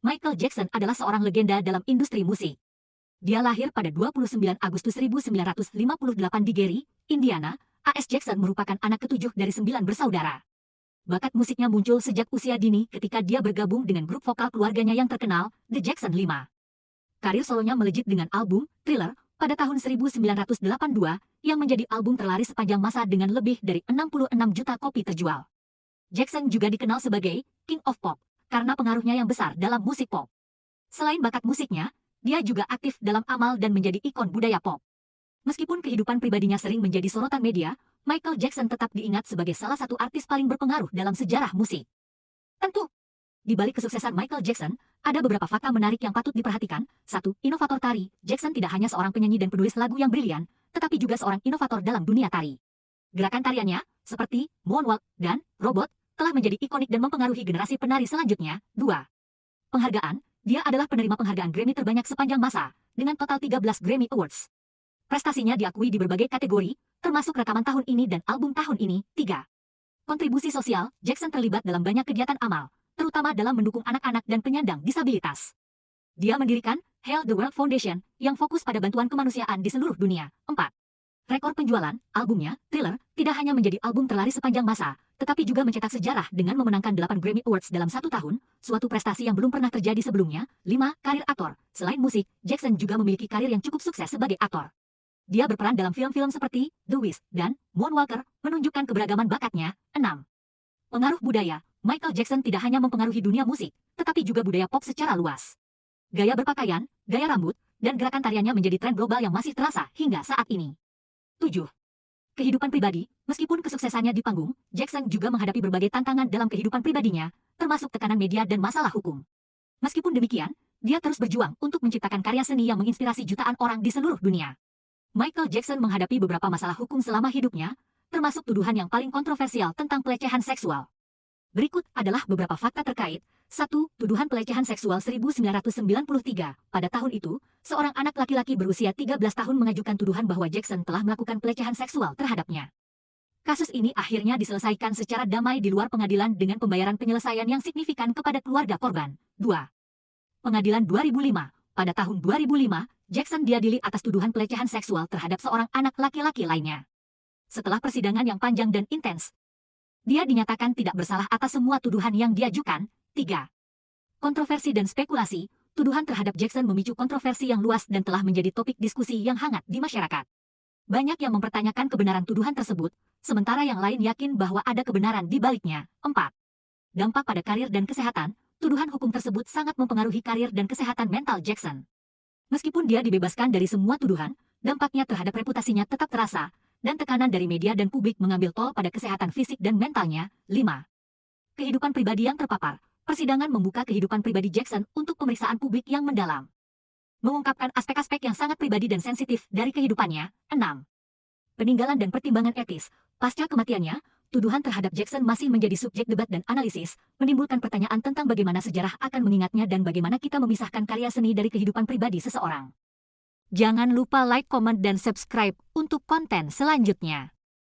Michael Jackson adalah seorang legenda dalam industri musik. Dia lahir pada 29 Agustus 1958 di Gary, Indiana. AS Jackson merupakan anak ketujuh dari 9 bersaudara. Bakat musiknya muncul sejak usia dini ketika dia bergabung dengan grup vokal keluarganya yang terkenal, The Jackson 5. Karir solonya melejit dengan album Thriller pada tahun 1982 yang menjadi album terlaris sepanjang masa dengan lebih dari 66 juta kopi terjual. Jackson juga dikenal sebagai King of Pop karena pengaruhnya yang besar dalam musik pop. Selain bakat musiknya, dia juga aktif dalam amal dan menjadi ikon budaya pop. Meskipun kehidupan pribadinya sering menjadi sorotan media, Michael Jackson tetap diingat sebagai salah satu artis paling berpengaruh dalam sejarah musik. Tentu, di balik kesuksesan Michael Jackson, ada beberapa fakta menarik yang patut diperhatikan. 1. Inovator tari. Jackson tidak hanya seorang penyanyi dan penulis lagu yang brilian, tetapi juga seorang inovator dalam dunia tari. Gerakan tariannya, seperti moonwalk dan robot, telah menjadi ikonik dan mempengaruhi generasi penari selanjutnya. 2. Penghargaan. Dia adalah penerima penghargaan Grammy terbanyak sepanjang masa, dengan total 13 Grammy Awards. Prestasinya diakui di berbagai kategori, termasuk rekaman tahun ini dan album tahun ini. 3. Kontribusi sosial. Jackson terlibat dalam banyak kegiatan amal, terutama dalam mendukung anak-anak dan penyandang disabilitas. Dia mendirikan Heal the World Foundation yang fokus pada bantuan kemanusiaan di seluruh dunia. 4. Rekor penjualan, albumnya, Thriller, tidak hanya menjadi album terlaris sepanjang masa, tetapi juga mencetak sejarah dengan memenangkan 8 Grammy Awards dalam satu tahun, suatu prestasi yang belum pernah terjadi sebelumnya. 5. Karir aktor. Selain musik, Jackson juga memiliki karir yang cukup sukses sebagai aktor. Dia berperan dalam film-film seperti The Wiz dan Moonwalker, menunjukkan keberagaman bakatnya. 6. Pengaruh budaya. Michael Jackson tidak hanya mempengaruhi dunia musik, tetapi juga budaya pop secara luas. Gaya berpakaian, gaya rambut, dan gerakan tariannya menjadi tren global yang masih terasa hingga saat ini. 7. Kehidupan pribadi. Meskipun kesuksesannya di panggung, Jackson juga menghadapi berbagai tantangan dalam kehidupan pribadinya, termasuk tekanan media dan masalah hukum. Meskipun demikian, dia terus berjuang untuk menciptakan karya seni yang menginspirasi jutaan orang di seluruh dunia. Michael Jackson menghadapi beberapa masalah hukum selama hidupnya, termasuk tuduhan yang paling kontroversial tentang pelecehan seksual. Berikut adalah beberapa fakta terkait. 1. Tuduhan pelecehan seksual 1993. Pada tahun itu, seorang anak laki-laki berusia 13 tahun mengajukan tuduhan bahwa Jackson telah melakukan pelecehan seksual terhadapnya. Kasus ini akhirnya diselesaikan secara damai di luar pengadilan dengan pembayaran penyelesaian yang signifikan kepada keluarga korban. 2. Pengadilan 2005. Pada tahun 2005, Jackson diadili atas tuduhan pelecehan seksual terhadap seorang anak laki-laki lainnya. Setelah persidangan yang panjang dan intens, dia dinyatakan tidak bersalah atas semua tuduhan yang diajukan. 3. Kontroversi dan spekulasi. Tuduhan terhadap Jackson memicu kontroversi yang luas dan telah menjadi topik diskusi yang hangat di masyarakat. Banyak yang mempertanyakan kebenaran tuduhan tersebut, sementara yang lain yakin bahwa ada kebenaran di baliknya. 4. Dampak pada karir dan kesehatan. Tuduhan hukum tersebut sangat mempengaruhi karir dan kesehatan mental Jackson. Meskipun dia dibebaskan dari semua tuduhan, dampaknya terhadap reputasinya tetap terasa, dan tekanan dari media dan publik mengambil tol pada kesehatan fisik dan mentalnya. 5. Kehidupan pribadi yang terpapar. Persidangan membuka kehidupan pribadi Jackson untuk pemeriksaan publik yang mendalam, mengungkapkan aspek-aspek yang sangat pribadi dan sensitif dari kehidupannya. 6. Peninggalan dan pertimbangan etis. Pasca kematiannya, tuduhan terhadap Jackson masih menjadi subjek debat dan analisis, menimbulkan pertanyaan tentang bagaimana sejarah akan mengingatnya dan bagaimana kita memisahkan karya seni dari kehidupan pribadi seseorang. Jangan lupa like, comment, dan subscribe untuk konten selanjutnya.